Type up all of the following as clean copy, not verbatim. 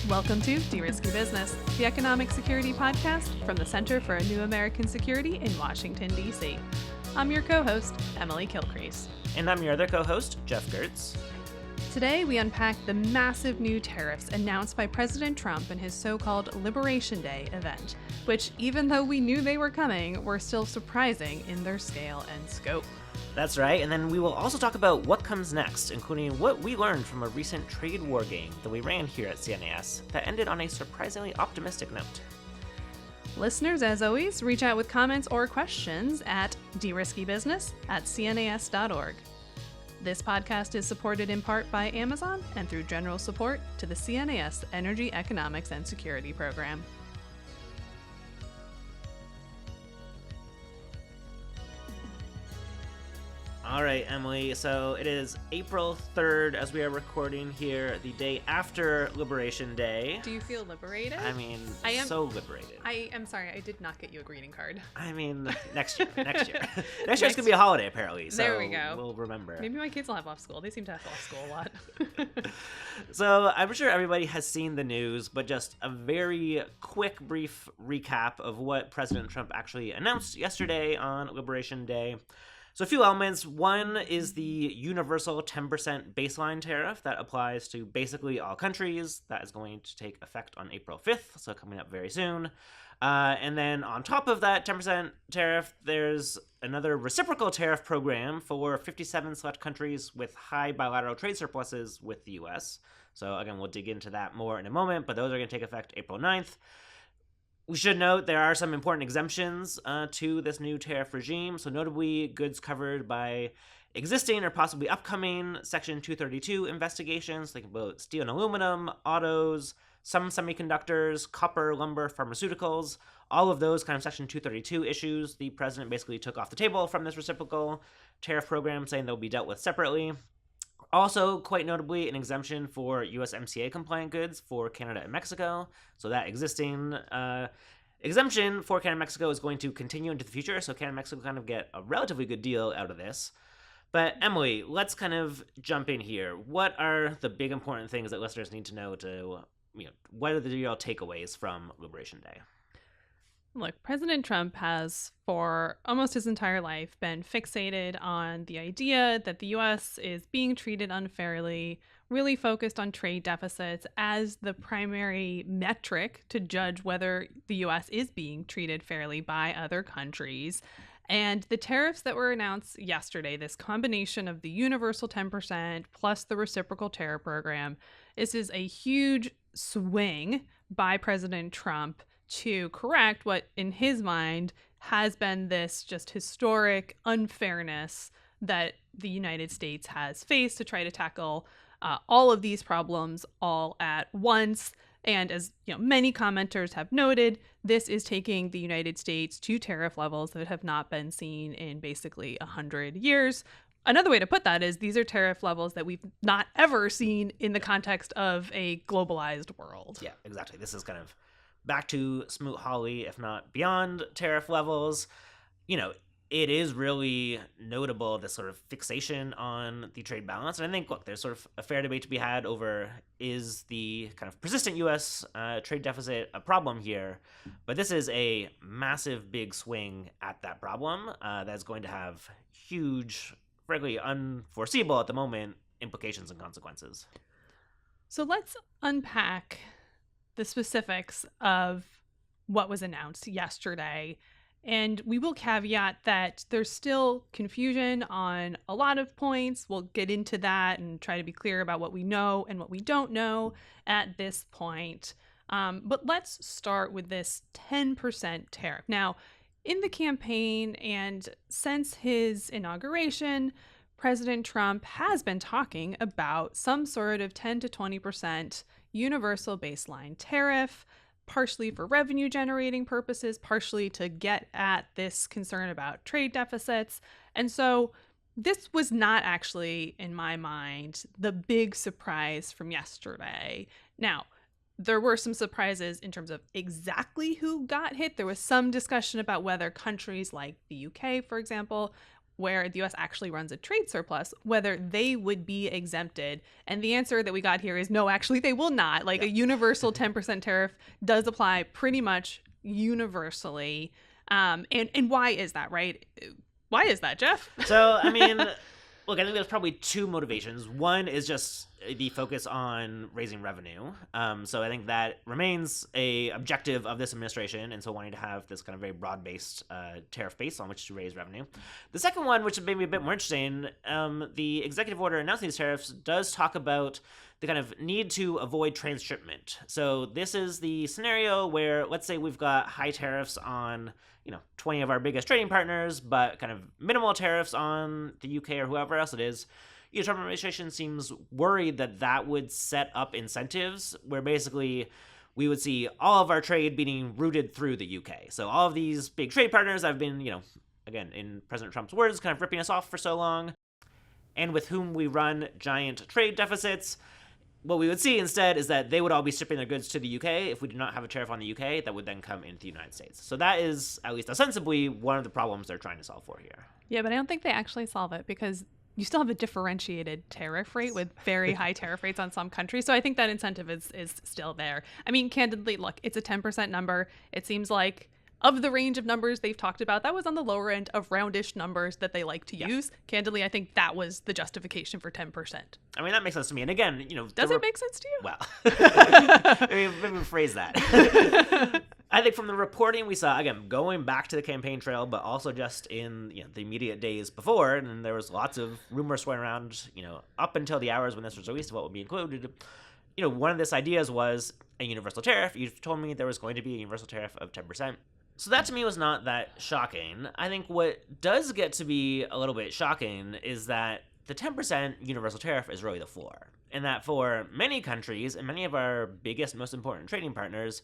Welcome to De-Risky Business, the economic security podcast from the Center for a New American Security in Washington, D.C. I'm your co-host, Emily Kilcrease. And I'm your other co-host, Geoff Gertz. Today, we unpack the massive new tariffs announced by President Trump in his so-called Liberation Day event, which, even though we knew they were coming, were still surprising in their scale and scope. That's right, and then we will also talk about what comes next, including what we learned from a recent trade war game that we ran here at CNAS that ended on a surprisingly optimistic note. Listeners, as always, reach out with comments or questions at deriskybusiness@cnas.org. This podcast is supported in part by Amazon and through general support to the CNAS Energy Economics and Security Program. All right, Emily, so it is April 3rd as we are recording here, the day after Liberation Day. Do you feel liberated? I mean, so liberated. I am sorry, I did not get you a greeting card. I mean, next year. Next year's going to be a holiday, apparently, so there we go. We'll remember. Maybe my kids will have off school. They seem to have off school a lot. So I'm sure everybody has seen the news, but just a very quick, brief recap of what President Trump actually announced yesterday on Liberation Day. So a few elements. One is the universal 10% baseline tariff that applies to basically all countries. That is going to take effect on April 5th, so coming up very soon. And then on top of that 10% tariff, there's another reciprocal tariff program for 57 select countries with high bilateral trade surpluses with the U.S. So again, we'll dig into that more in a moment, but those are going to take effect April 9th. We should note there are some important exemptions to this new tariff regime. So notably, goods covered by existing or possibly upcoming Section 232 investigations, like about steel and aluminum, autos, some semiconductors, copper, lumber, pharmaceuticals, all of those kind of Section 232 issues, the president basically took off the table from this reciprocal tariff program, saying they'll be dealt with separately. Also, quite notably, an exemption for USMCA compliant goods for Canada and Mexico. So that existing exemption for Canada and Mexico is going to continue into the future. So Canada and Mexico kind of get a relatively good deal out of this. But Emily, let's kind of jump in here. What are the big important things that listeners need to know what are the real takeaways from Liberation Day? Look, President Trump has, for almost his entire life, been fixated on the idea that the U.S. is being treated unfairly, really focused on trade deficits as the primary metric to judge whether the U.S. is being treated fairly by other countries. And the tariffs that were announced yesterday, this combination of the universal 10% plus the reciprocal tariff program, this is a huge swing by President Trump to correct what, in his mind, has been this just historic unfairness that the United States has faced to try to tackle all of these problems all at once. And as many commenters have noted, this is taking the United States to tariff levels that have not been seen in basically 100 years. Another way to put that is these are tariff levels that we've not ever seen in the context of a globalized world. Yeah, exactly. This is kind of back to Smoot-Hawley, if not beyond tariff levels. It is really notable, this sort of fixation on the trade balance. And I think, look, there's sort of a fair debate to be had over, is the kind of persistent U.S. Trade deficit a problem here? But this is a massive, big swing at that problem that's going to have huge, frankly, unforeseeable at the moment, implications and consequences. So let's unpack the specifics of what was announced yesterday. And we will caveat that there's still confusion on a lot of points. We'll get into that and try to be clear about what we know and what we don't know at this point. But let's start with this 10% tariff. Now, in the campaign and since his inauguration, President Trump has been talking about some sort of 10 to 20% universal baseline tariff, partially for revenue generating purposes, partially to get at this concern about trade deficits. And so this was not actually, in my mind, the big surprise from yesterday. Now, there were some surprises in terms of exactly who got hit. There was some discussion about whether countries like the UK, for example, where the US actually runs a trade surplus, whether they would be exempted. And the answer that we got here is no, actually, they will not. Like a universal 10% tariff does apply pretty much universally. And why is that, right? Why is that, Geoff? So, I mean, look, I think there's probably two motivations. One is just the focus on raising revenue. So I think that remains a objective of this administration, and so wanting to have this kind of very broad-based tariff base on which to raise revenue. The second one, which may be a bit more interesting, the executive order announcing these tariffs does talk about the kind of need to avoid transshipment. So this is the scenario where, let's say we've got high tariffs on 20 of our biggest trading partners, but kind of minimal tariffs on the UK or whoever else it is. The Trump administration seems worried that that would set up incentives where basically we would see all of our trade being routed through the UK. So all of these big trade partners have been, again, in President Trump's words, kind of ripping us off for so long, and with whom we run giant trade deficits. What we would see instead is that they would all be shipping their goods to the UK. If we do not have a tariff on the UK, that would then come into the United States. So that is, at least ostensibly, one of the problems they're trying to solve for here. Yeah, but I don't think they actually solve it because you still have a differentiated tariff rate with very high tariff rates on some countries. So I think that incentive is still there. I mean, candidly, look, it's a 10% number. It seems like of the range of numbers they've talked about, that was on the lower end of roundish numbers that they like to use. Candidly, I think that was the justification for 10%. I mean, that makes sense to me. And again, Does it make sense to you? Well, maybe rephrase that. I think from the reporting we saw, again, going back to the campaign trail, but also just in the immediate days before, and there was lots of rumors swirling around, up until the hours when this was released of what would be included. One of these ideas was a universal tariff. You told me there was going to be a universal tariff of 10%. So that to me was not that shocking. I think what does get to be a little bit shocking is that the 10% universal tariff is really the floor. And that for many countries and many of our biggest, most important trading partners,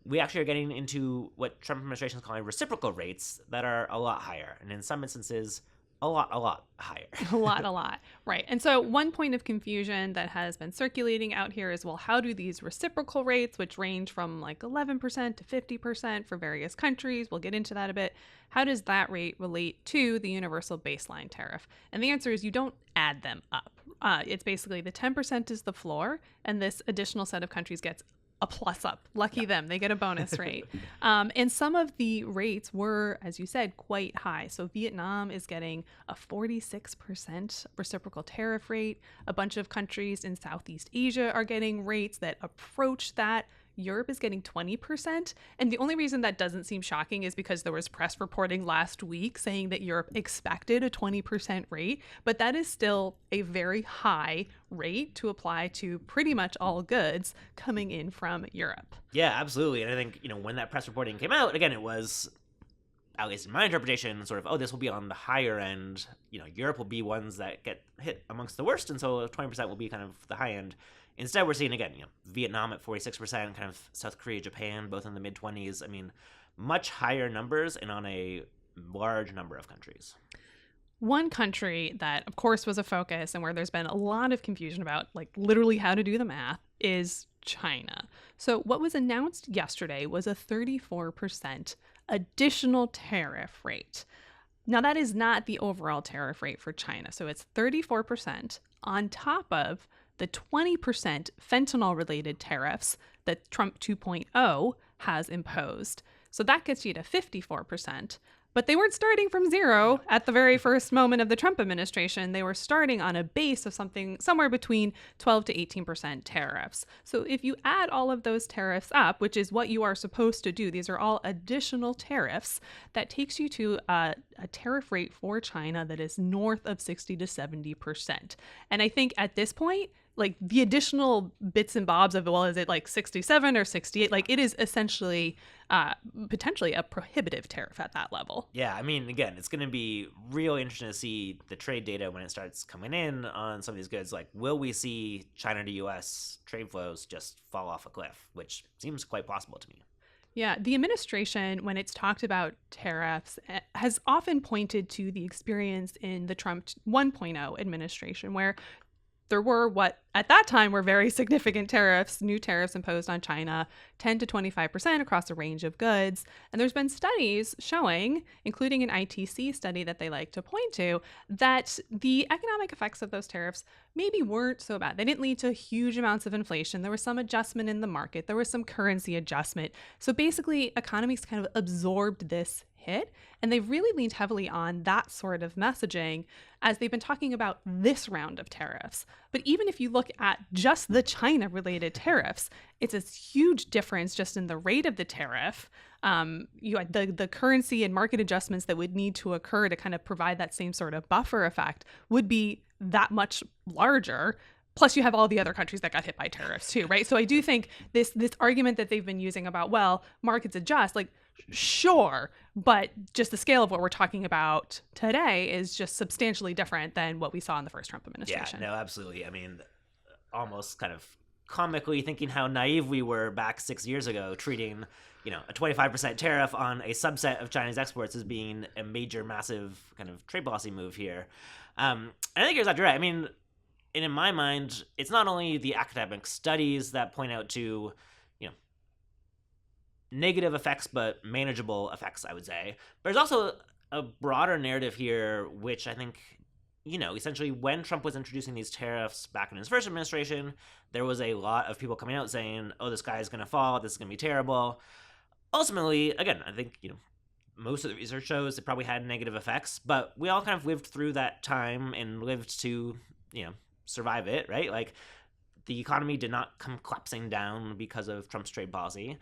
we actually are getting into what Trump administration is calling reciprocal rates that are a lot higher. And in some instances, a lot higher. a lot. Right. And so one point of confusion that has been circulating out here is, well, how do these reciprocal rates, which range from like 11% to 50% for various countries, we'll get into that a bit, how does that rate relate to the universal baseline tariff? And the answer is you don't add them up. It's basically the 10% is the floor, and this additional set of countries gets a plus up. Lucky them. They get a bonus rate. And some of the rates were, as you said, quite high. So Vietnam is getting a 46% reciprocal tariff rate. A bunch of countries in Southeast Asia are getting rates that approach that. Europe is getting 20%. And the only reason that doesn't seem shocking is because there was press reporting last week saying that Europe expected a 20% rate, but that is still a very high rate to apply to pretty much all goods coming in from Europe. Yeah, absolutely. And I think, when that press reporting came out, again, it was, at least in my interpretation, sort of, this will be on the higher end. Europe will be ones that get hit amongst the worst, and so 20% will be kind of the high end. Instead, we're seeing, again, Vietnam at 46%, kind of South Korea, Japan, both in the mid-20s. I mean, much higher numbers and on a large number of countries. One country that, of course, was a focus and where there's been a lot of confusion about, like, literally how to do the math is China. So what was announced yesterday was a 34% additional tariff rate. Now, that is not the overall tariff rate for China. So it's 34% on top of the 20% fentanyl-related tariffs that Trump 2.0 has imposed. So that gets you to 54%. But they weren't starting from zero at the very first moment of the Trump administration. They were starting on a base of something somewhere between 12 to 18% tariffs. So if you add all of those tariffs up, which is what you are supposed to do, these are all additional tariffs, that takes you to a tariff rate for China that is north of 60 to 70%. And I think at this point, like the additional bits and bobs of, well, is it like 67 or 68? Like it is essentially potentially a prohibitive tariff at that level. Yeah, I mean, again, it's going to be real interesting to see the trade data when it starts coming in on some of these goods. Like, will we see China to U.S. trade flows just fall off a cliff, which seems quite possible to me. Yeah, the administration, when it's talked about tariffs, has often pointed to the experience in the Trump 1.0 administration, where there were what at that time were very significant tariffs, new tariffs imposed on China, 10 to 25% across a range of goods. And there's been studies showing, including an ITC study that they like to point to, that the economic effects of those tariffs maybe weren't so bad. They didn't lead to huge amounts of inflation. There was some adjustment in the market. There was some currency adjustment. So basically, economies kind of absorbed this hit, and they've really leaned heavily on that sort of messaging as they've been talking about this round of tariffs. But even if you look at just the China-related tariffs, it's a huge difference just in the rate of the tariff. You had the currency and market adjustments that would need to occur to kind of provide that same sort of buffer effect would be that much larger. Plus, you have all the other countries that got hit by tariffs too, right? So I do think this argument that they've been using about, well, markets adjust, like, sure, but just the scale of what we're talking about today is just substantially different than what we saw in the first Trump administration. Yeah, no, absolutely. I mean, almost kind of comically thinking how naive we were back 6 years ago, treating, a 25% tariff on a subset of China's exports as being a major, massive kind of trade policy move here. I think you're exactly right. I mean, and in my mind, it's not only the academic studies that point out to, negative effects, but manageable effects, I would say. But there's also a broader narrative here, which I think, essentially when Trump was introducing these tariffs back in his first administration, there was a lot of people coming out saying, oh, this guy is going to fall, this is going to be terrible. Ultimately, again, I think, most of the research shows it probably had negative effects, but we all kind of lived through that time and lived to, survive it, right? Like, the economy did not come collapsing down because of Trump's trade policy.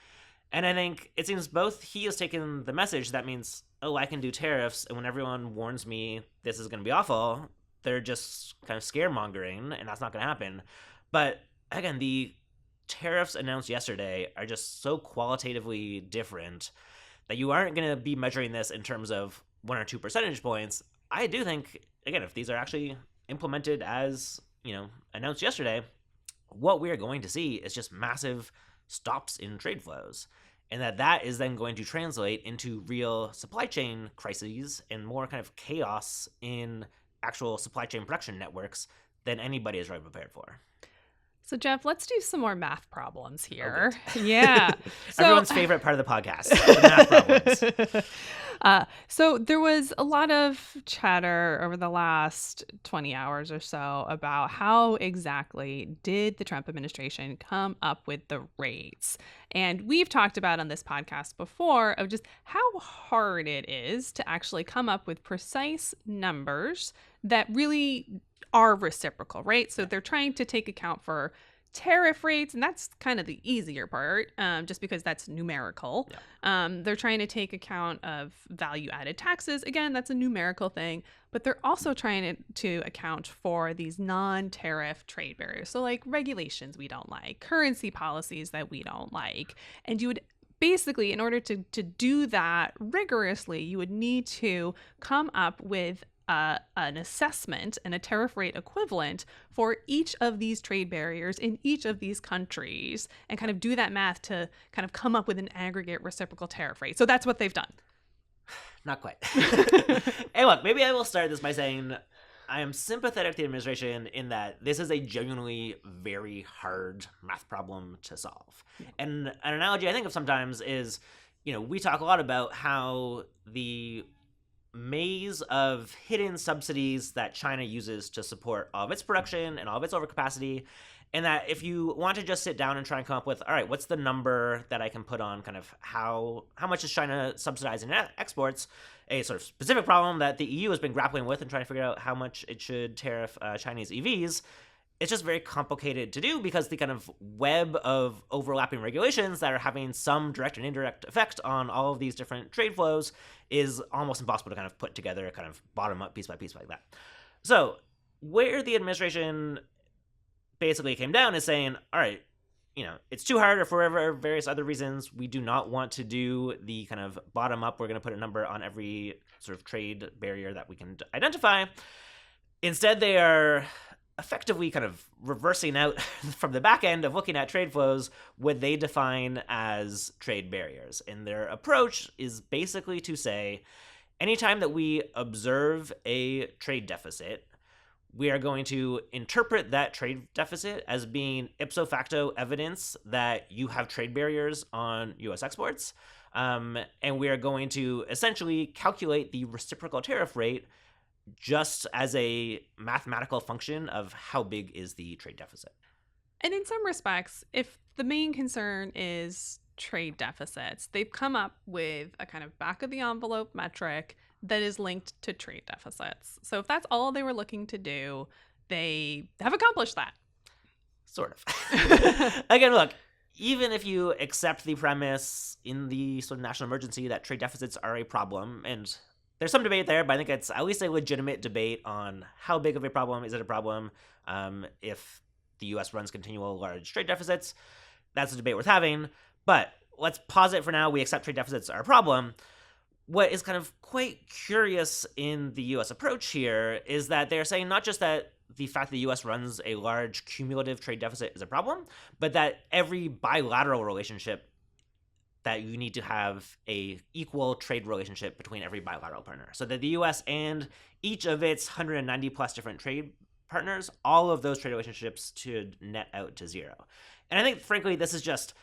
And I think it seems both he has taken the message that means, oh, I can do tariffs, and when everyone warns me this is going to be awful, they're just kind of scaremongering, and that's not going to happen. But again, the tariffs announced yesterday are just so qualitatively different that you aren't going to be measuring this in terms of 1 or 2 percentage points. I do think, again, if these are actually implemented as, announced yesterday, what we are going to see is just massive stops in trade flows, and that is then going to translate into real supply chain crises and more kind of chaos in actual supply chain production networks than anybody is really prepared for. So, Geoff, let's do some more math problems here. Okay. Yeah. Everyone's favorite part of the podcast, the math problems. So there was a lot of chatter over the last 20 hours or so about how exactly did the Trump administration come up with the rates. And we've talked about on this podcast before of just how hard it is to actually come up with precise numbers that really are reciprocal, right? So they're trying to take account for tariff rates, and that's kind of the easier part, just because that's numerical. Yeah. They're trying to take account of value-added taxes. Again, that's a numerical thing, but they're also trying to account for these non-tariff trade barriers. So like regulations we don't like, currency policies that we don't like, and you would basically, in order to do that rigorously, you would need to come up with an assessment and a tariff rate equivalent for each of these trade barriers in each of these countries and kind of do that math to kind of come up with an aggregate reciprocal tariff rate. So that's what they've done. Not quite. Hey, look, maybe I will start this by saying I am sympathetic to the administration in that this is a genuinely very hard math problem to solve. Yeah. And an analogy I think of sometimes is, we talk a lot about how the maze of hidden subsidies that China uses to support all of its production and all of its overcapacity, and that if you want to just sit down and try and come up with, all right, what's the number that I can put on kind of how much is China subsidizing exports, a sort of specific problem that the EU has been grappling with and trying to figure out how much it should tariff Chinese EVs, it's just very complicated to do because the kind of web of overlapping regulations that are having some direct and indirect effect on all of these different trade flows is almost impossible to kind of put together kind of bottom up piece by piece like that. So where the administration basically came down is saying, all right, it's too hard, or for various other reasons, we do not want to do the kind of bottom up, we're going to put a number on every sort of trade barrier that we can identify. Instead, they are effectively kind of reversing out from the back end of looking at trade flows what they define as trade barriers. And their approach is basically to say, anytime that we observe a trade deficit, we are going to interpret that trade deficit as being ipso facto evidence that you have trade barriers on U.S. exports. And we are going to essentially calculate the reciprocal tariff rate just as a mathematical function of how big is the trade deficit. And in some respects, if the main concern is trade deficits, they've come up with a kind of back of the envelope metric that is linked to trade deficits. So if that's all they were looking to do, they have accomplished that. Sort of. Again, look, even if you accept the premise in the sort of national emergency that trade deficits are a problem, and there's some debate there, but I think it's at least a legitimate debate on how big of a problem is it a problem if the U.S. runs continual large trade deficits. That's a debate worth having. But let's pause it for now. We accept trade deficits are a problem. What is kind of quite curious in the U.S. approach here is that they're saying not just that the fact that the U.S. runs a large cumulative trade deficit is a problem, but that every bilateral relationship that you need to have a equal trade relationship between every bilateral partner. So that the U.S. and each of its 190 plus different trade partners, all of those trade relationships should net out to zero. And I think, frankly, this is just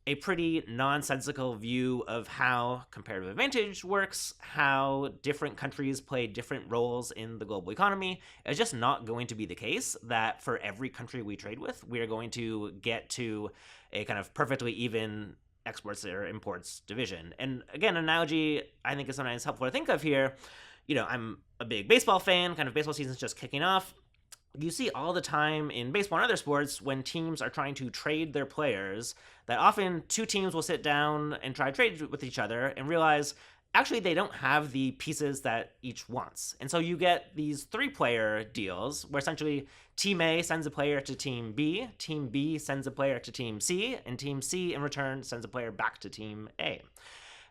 a pretty nonsensical view of how comparative advantage works, how different countries play different roles in the global economy. It's just not going to be the case that for every country we trade with, we are going to get to a kind of perfectly even exports or imports division. And again, an analogy I think is sometimes helpful to think of here. You know, I'm a big baseball fan, kind of baseball season's just kicking off. You see all the time in baseball and other sports when teams are trying to trade their players that often two teams will sit down and try to trade with each other and realize actually they don't have the pieces that each wants. And so you get these 3-player deals where essentially Team A sends a player to Team B sends a player to Team C, and Team C in return sends a player back to Team A.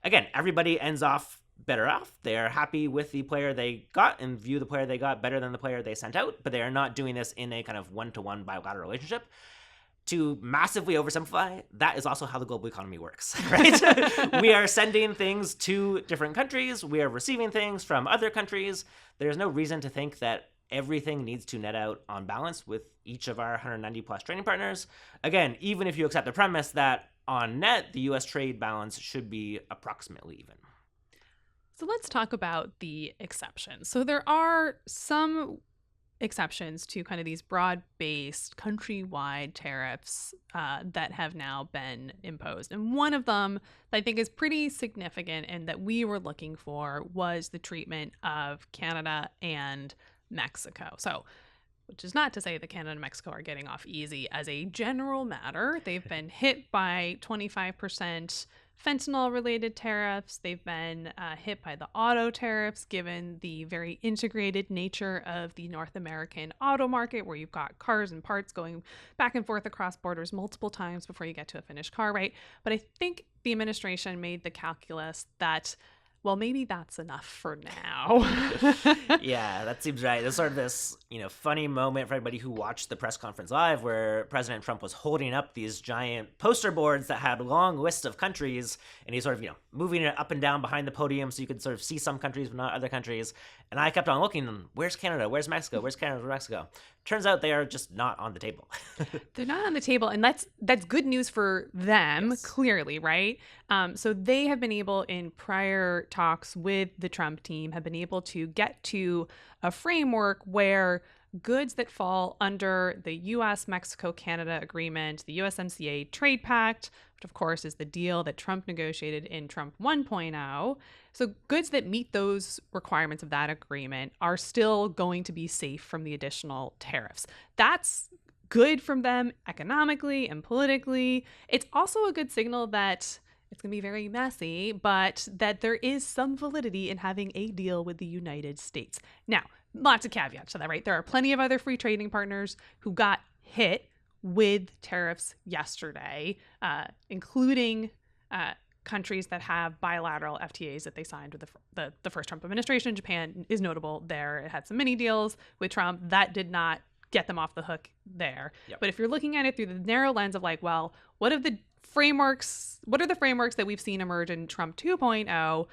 Again, everybody ends off better off. They are happy with the player they got and view the player they got better than the player they sent out, but they are not doing this in a kind of one-to-one bilateral relationship. To massively oversimplify, that is also how the global economy works, right? We are sending things to different countries. We are receiving things from other countries. There's no reason to think that everything needs to net out on balance with each of our 190 plus trading partners. Again, even if you accept the premise that on net, the U.S. trade balance should be approximately even. So let's talk about the exceptions. So there are some exceptions to kind of these broad-based countrywide tariffs that have now been imposed. And one of them that I think is pretty significant and that we were looking for was the treatment of Canada and Mexico. So, which is not to say that Canada and Mexico are getting off easy as a general matter. They've been hit by 25% fentanyl-related tariffs. They've been hit by the auto tariffs, given the very integrated nature of the North American auto market, where you've got cars and parts going back and forth across borders multiple times before you get to a finished car, right? But I think the administration made the calculus that, well, maybe that's enough for now. Yeah, that seems right. There's sort of this, funny moment for everybody who watched the press conference live where President Trump was holding up these giant poster boards that had a long list of countries, and he's sort of, moving it up and down behind the podium so you could sort of see some countries but not other countries. And I kept on looking, where's Canada? Where's Mexico? Where's Canada? Where's Mexico? Turns out they are just not on the table. They're not on the table, and that's good news for them, yes. Clearly, right? So they have been able, in prior talks with the Trump team, have been able to get to a framework where goods that fall under the U.S.-Mexico-Canada agreement, the USMCA Trade Pact, which of course is the deal that Trump negotiated in Trump 1.0. So goods that meet those requirements of that agreement are still going to be safe from the additional tariffs. That's good from them economically and politically. It's also a good signal that it's going to be very messy, but that there is some validity in having a deal with the United States. Now, lots of caveats to that, right? There are plenty of other free trading partners who got hit with tariffs yesterday, including countries that have bilateral FTAs that they signed with the first Trump administration. Japan is notable there. It had some mini deals with Trump. That did not get them off the hook there. Yep. But if you're looking at it through the narrow lens of like, well, what are the frameworks that we've seen emerge in Trump 2.0?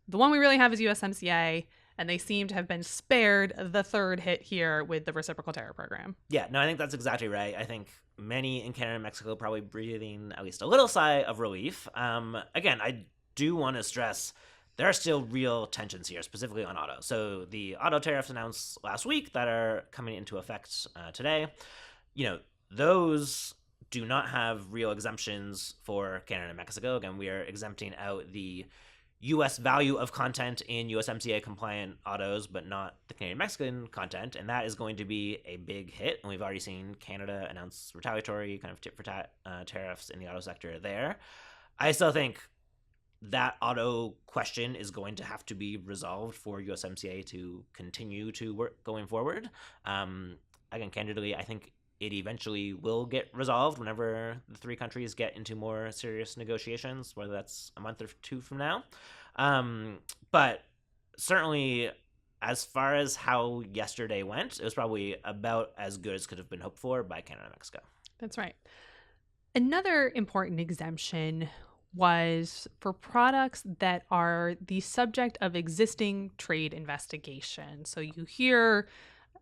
The one we really have is USMCA. and they seem to have been spared the third hit here with the reciprocal tariff program. Yeah, no, I think that's exactly right. I think many in Canada and Mexico probably breathing at least a little sigh of relief. Again, I do want to stress there are still real tensions here, specifically on auto. So the auto tariffs announced last week that are coming into effect today, those do not have real exemptions for Canada and Mexico. Again, we are exempting out the U.S. value of content in USMCA compliant autos, but not the Canadian Mexican content, and that is going to be a big hit. And we've already seen Canada announce retaliatory kind of tit for tat tariffs in the auto sector there. I still think that auto question is going to have to be resolved for USMCA to continue to work going forward. Again, candidly, I think it eventually will get resolved whenever the three countries get into more serious negotiations, whether that's a month or two from now. But certainly, as far as how yesterday went, it was probably about as good as could have been hoped for by Canada and Mexico. That's right. Another important exemption was for products that are the subject of existing trade investigation. So you hear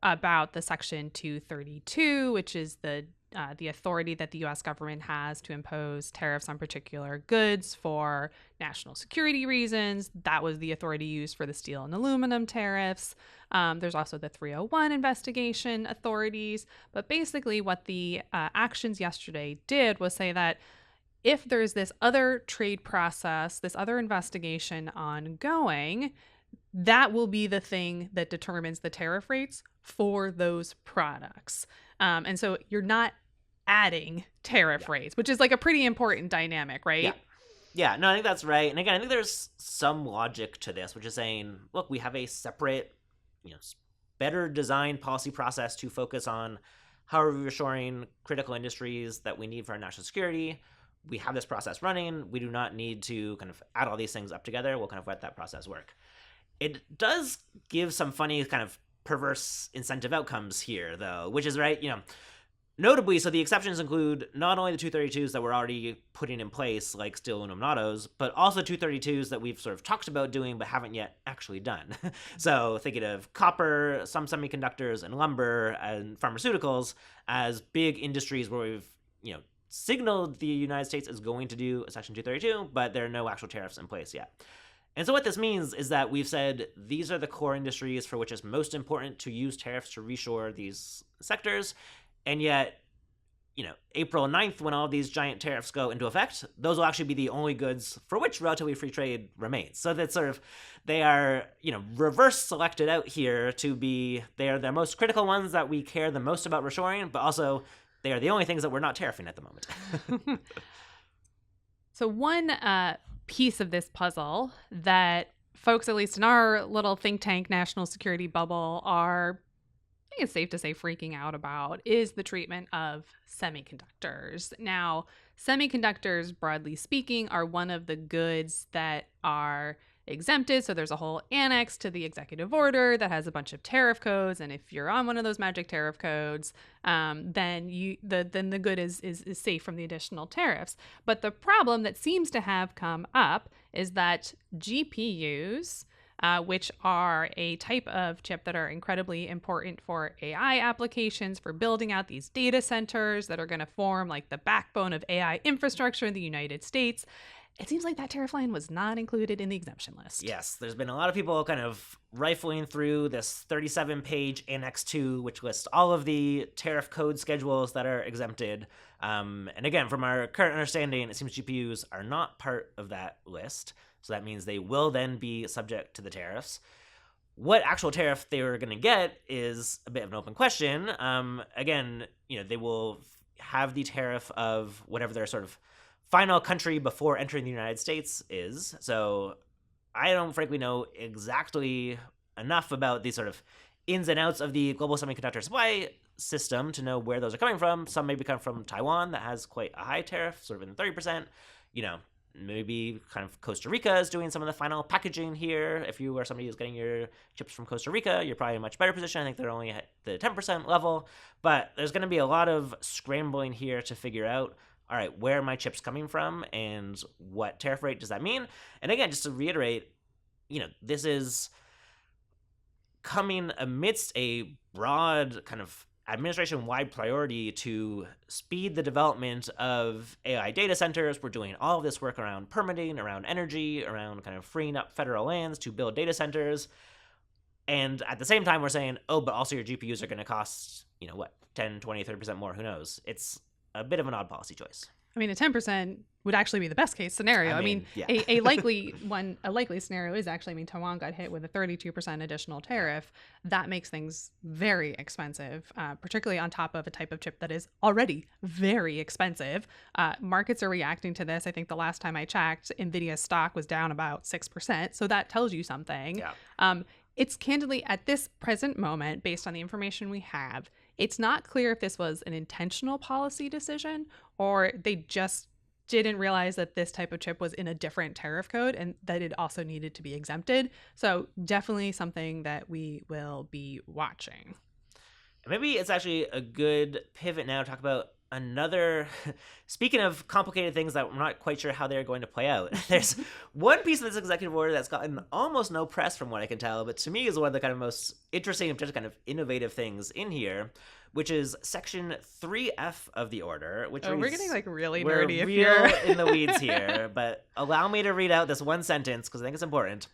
about the Section 232, which is the authority that the U.S. government has to impose tariffs on particular goods for national security reasons. That was the authority used for the steel and aluminum tariffs. There's also the 301 investigation authorities. But basically what the actions yesterday did was say that if there's this other trade process, this other investigation ongoing, that will be the thing that determines the tariff rates for those products. And so you're not adding tariff rates, which is like a pretty important dynamic, right? Yeah, no, I think that's right. And again, I think there's some logic to this, which is saying, look, we have a separate, better designed policy process to focus on how are we reshoring critical industries that we need for our national security. We have this process running. We do not need to kind of add all these things up together. We'll kind of let that process work. It does give some funny kind of perverse incentive outcomes here, though, which is right, notably, so the exceptions include not only the 232s that we're already putting in place, like steel, aluminum, and autos, but also 232s that we've sort of talked about doing but haven't yet actually done. So thinking of copper, some semiconductors, and lumber, and pharmaceuticals as big industries where we've, signaled the United States is going to do a Section 232, but there are no actual tariffs in place yet. And so what this means is that we've said these are the core industries for which it's most important to use tariffs to reshore these sectors. And yet, April 9th, when all these giant tariffs go into effect, those will actually be the only goods for which relatively free trade remains. So that sort of, they are, reverse selected out here to be, they are the most critical ones that we care the most about reshoring, but also they are the only things that we're not tariffing at the moment. So one piece of this puzzle that folks, at least in our little think tank national security bubble, are, I think it's safe to say, freaking out about is the treatment of semiconductors. Now, semiconductors, broadly speaking, are one of the goods that are exempted. So there's a whole annex to the executive order that has a bunch of tariff codes, and if you're on one of those magic tariff codes, then the good is safe from the additional tariffs. But the problem that seems to have come up is that GPUs, which are a type of chip that are incredibly important for AI applications, for building out these data centers that are going to form like the backbone of AI infrastructure in the United States. It seems like that tariff line was not included in the exemption list. Yes, there's been a lot of people kind of rifling through this 37-page Annex 2, which lists all of the tariff code schedules that are exempted. And again, from our current understanding, it seems GPUs are not part of that list. So that means they will then be subject to the tariffs. What actual tariff they were going to get is a bit of an open question. Again, they will have the tariff of whatever their sort of final country before entering the United States is. So I don't frankly know exactly enough about the sort of ins and outs of the global semiconductor supply system to know where those are coming from. Some maybe come from Taiwan that has quite a high tariff, sort of in the 30%. Maybe kind of Costa Rica is doing some of the final packaging here. If you are somebody who's getting your chips from Costa Rica, you're probably in a much better position. I think they're only at the 10% level. But there's going to be a lot of scrambling here to figure out, all right, where are my chips coming from and what tariff rate does that mean? And again, just to reiterate, this is coming amidst a broad kind of administration-wide priority to speed the development of AI data centers. We're doing all of this work around permitting, around energy, around kind of freeing up federal lands to build data centers. And at the same time, we're saying, oh, but also your GPUs are going to cost, 10, 20, 30% more. Who knows? It's a bit of an odd policy choice. I mean, a 10% would actually be the best case scenario. Yeah. a likely scenario is actually, Taiwan got hit with a 32% additional tariff. That makes things very expensive, particularly on top of a type of chip that is already very expensive. Markets are reacting to this. I think the last time I checked, NVIDIA's stock was down about 6%. So that tells you something. Yeah. It's candidly, at this present moment, based on the information we have, it's not clear if this was an intentional policy decision or they just didn't realize that this type of chip was in a different tariff code and that it also needed to be exempted. So definitely something that we will be watching. Maybe it's actually a good pivot now to talk about another, speaking of complicated things that we're not quite sure how they're going to play out. There's one piece of this executive order that's gotten almost no press from what I can tell, but to me is one of the kind of most interesting and potentially kind of innovative things in here, which is section 3F of the order, which we're getting really we're nerdy if real you're in the weeds here, but allow me to read out this one sentence because I think it's important.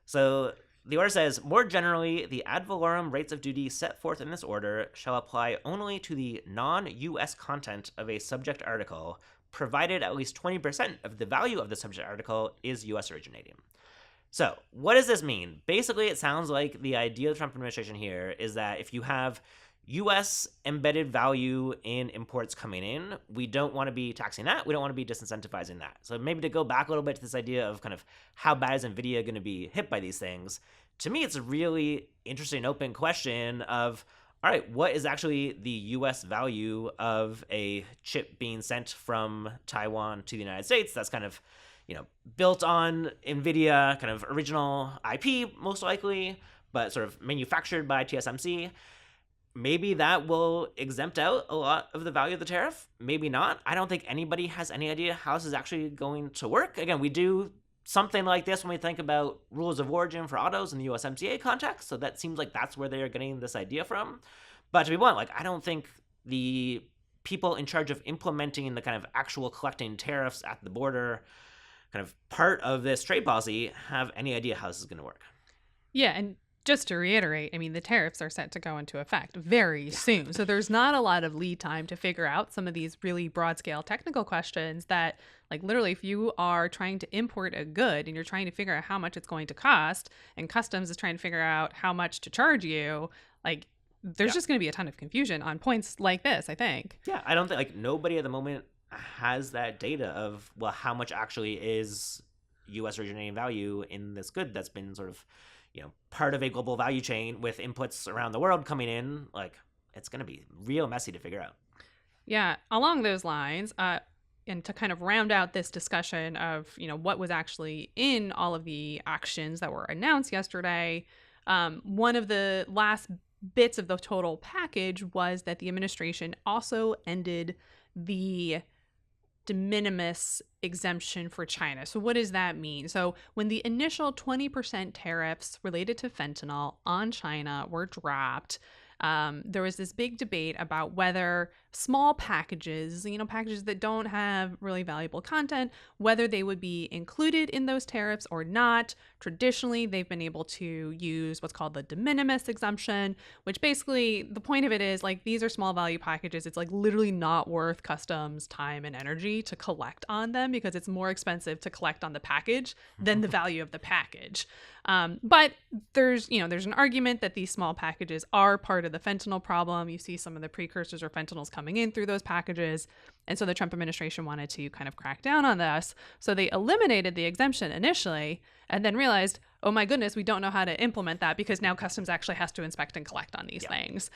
So the order says, more generally, the ad valorem rates of duty set forth in this order shall apply only to the non-U.S. content of a subject article, provided at least 20% of the value of the subject article is U.S. originating. So what does this mean? Basically, it sounds like the idea of the Trump administration here is that if you have U.S. embedded value in imports coming in, we don't want to be taxing that. We don't want to be disincentivizing that. So maybe to go back a little bit to this idea of kind of how bad is NVIDIA going to be hit by these things, to me, it's a really interesting open question of, all right, what is actually the U.S. value of a chip being sent from Taiwan to the United States that's kind of, built on NVIDIA, kind of original IP, most likely, but sort of manufactured by TSMC. Maybe that will exempt out a lot of the value of the tariff. Maybe not. I don't think anybody has any idea how this is actually going to work. Again, we do something like this when we think about rules of origin for autos in the USMCA context. So that seems like that's where they're getting this idea from. But to be blunt, I don't think the people in charge of implementing the kind of actual collecting tariffs at the border, kind of part of this trade policy, have any idea how this is going to work. Yeah, and just to reiterate, the tariffs are set to go into effect very soon. So there's not a lot of lead time to figure out some of these really broad scale technical questions that, literally, if you are trying to import a good and you're trying to figure out how much it's going to cost and customs is trying to figure out how much to charge you, there's just going to be a ton of confusion on points like this, I think. Yeah, I don't think, nobody at the moment has that data of, well, how much actually is U.S. originating value in this good that's been sort of, part of a global value chain with inputs around the world coming in. It's going to be real messy to figure out. Yeah, along those lines, and to kind of round out this discussion of, what was actually in all of the actions that were announced yesterday, one of the last bits of the total package was that the administration also ended the de minimis exemption for China. So what does that mean? So when the initial 20% tariffs related to fentanyl on China were dropped, there was this big debate about whether small packages, packages that don't have really valuable content, whether they would be included in those tariffs or not. Traditionally, they've been able to use what's called the de minimis exemption, which basically the point of it is these are small value packages. It's literally not worth customs time and energy to collect on them because it's more expensive to collect on the package than the value of the package. But there's an argument that these small packages are part of the fentanyl problem. You see some of the precursors or fentanyls coming in through those packages. And so the Trump administration wanted to kind of crack down on this. So they eliminated the exemption initially and then realized, oh my goodness, we don't know how to implement that because now customs actually has to inspect and collect on these things.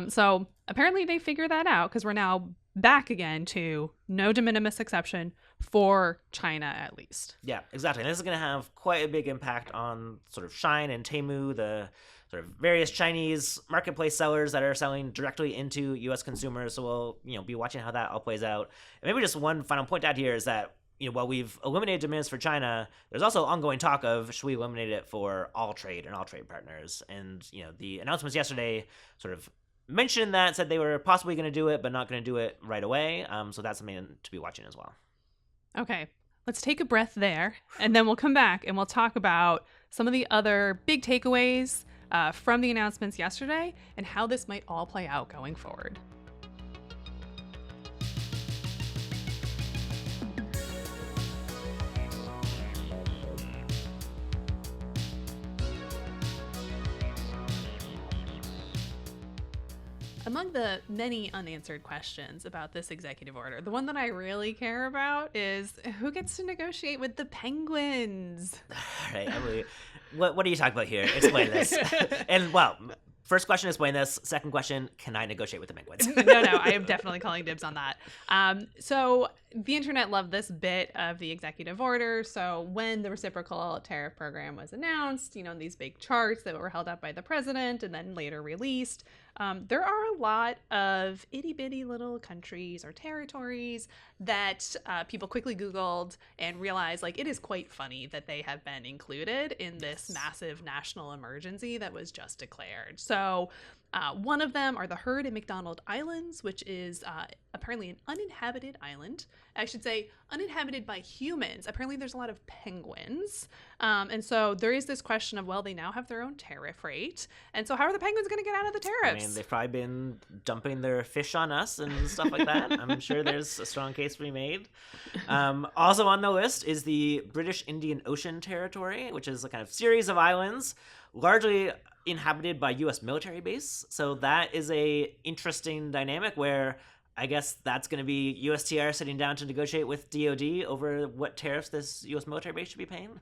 So apparently they figured that out because we're now back again to no de minimis exception for China at least. Yeah, exactly. And this is going to have quite a big impact on sort of Shine and Temu, the sort of various Chinese marketplace sellers that are selling directly into U.S. consumers. So we'll, be watching how that all plays out. And maybe just one final point out here is that while we've eliminated de minimis for China, there's also ongoing talk of should we eliminate it for all trade and all trade partners. And the announcements yesterday sort of mentioned that, said they were possibly going to do it, but not going to do it right away. So that's something to be watching as well. Okay, let's take a breath there, and then we'll come back and we'll talk about some of the other big takeaways from the announcements yesterday and how this might all play out going forward. Among the many unanswered questions about this executive order, the one that I really care about is who gets to negotiate with the penguins? All right, Emily, what are you talking about here? Explain this. And, well, first question, explain this. Second question, can I negotiate with the penguins? No, I am definitely calling dibs on that. So the internet loved this bit of the executive order. So when the reciprocal tariff program was announced, these big charts that were held up by the president and then later released, there are a lot of itty bitty little countries or territories that people quickly Googled and realized it is quite funny that they have been included in this massive national emergency that was just declared. So one of them are the Heard and McDonald Islands, which is apparently an uninhabited island. I should say uninhabited by humans. Apparently there's a lot of penguins. And so there is this question of, well, they now have their own tariff rate. And so how are the penguins going to get out of the tariffs? I mean, they've probably been dumping their fish on us and stuff like that. I'm sure there's a strong case to be made. Also on the list is the British Indian Ocean Territory, which is a kind of series of islands, largely inhabited by U.S. military base. So that is a interesting dynamic where I guess that's going to be USTR sitting down to negotiate with DOD over what tariffs this U.S. military base should be paying.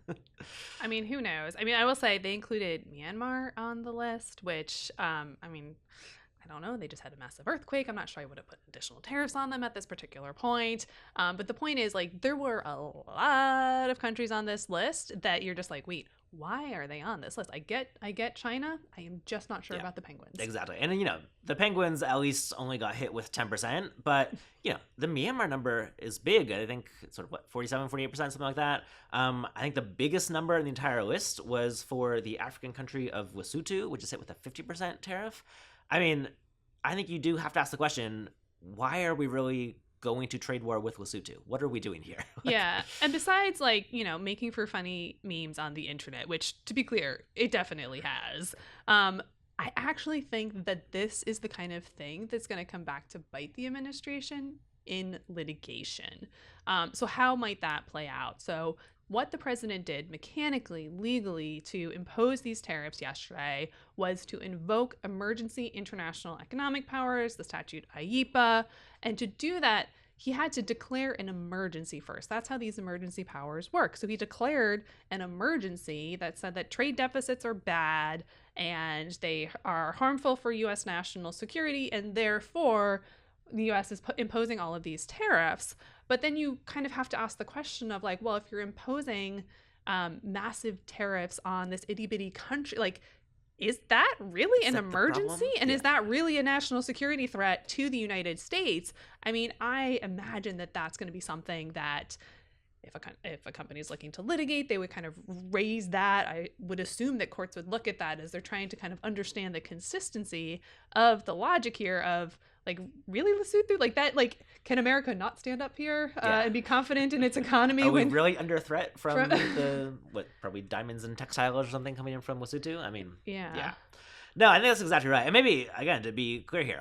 I mean, who knows? I mean, I will say they included Myanmar on the list, which, I don't know. They just had a massive earthquake. I'm not sure I would have put additional tariffs on them at this particular point. But the point is, there were a lot of countries on this list that you're just wait, why are they on this list? I get China. I am just not sure about the penguins. Exactly. And, the penguins at least only got hit with 10%. But, the Myanmar number is big. I think it's sort of, 47, 48%, something like that. I think the biggest number in the entire list was for the African country of Lesotho, which is hit with a 50% tariff. I mean, I think you do have to ask the question, why are we really going to trade war with Lesotho? What are we doing here? Yeah. And besides, making for funny memes on the internet, which, to be clear, it definitely has, I actually think that this is the kind of thing that's going to come back to bite the administration in litigation. So how might that play out? So what the president did mechanically, legally, to impose these tariffs yesterday was to invoke emergency international economic powers, the statute IEEPA, and to do that, he had to declare an emergency first. That's how these emergency powers work. So he declared an emergency that said that trade deficits are bad and they are harmful for U.S. national security, and therefore the U.S. is imposing all of these tariffs. But then you kind of have to ask the question of well, if you're imposing massive tariffs on this itty bitty country, is that really an emergency? And is that really a national security threat to the United States? I mean, I imagine that that's going to be something that if a company is looking to litigate, they would kind of raise that. I would assume that courts would look at that as they're trying to kind of understand the consistency of the logic here of really, Lesotho? Can America not stand up here and be confident in its economy? Are we really under threat from the, probably diamonds and textiles or something coming in from Lesotho? I mean, yeah. No, I think that's exactly right. And maybe, again, to be clear here,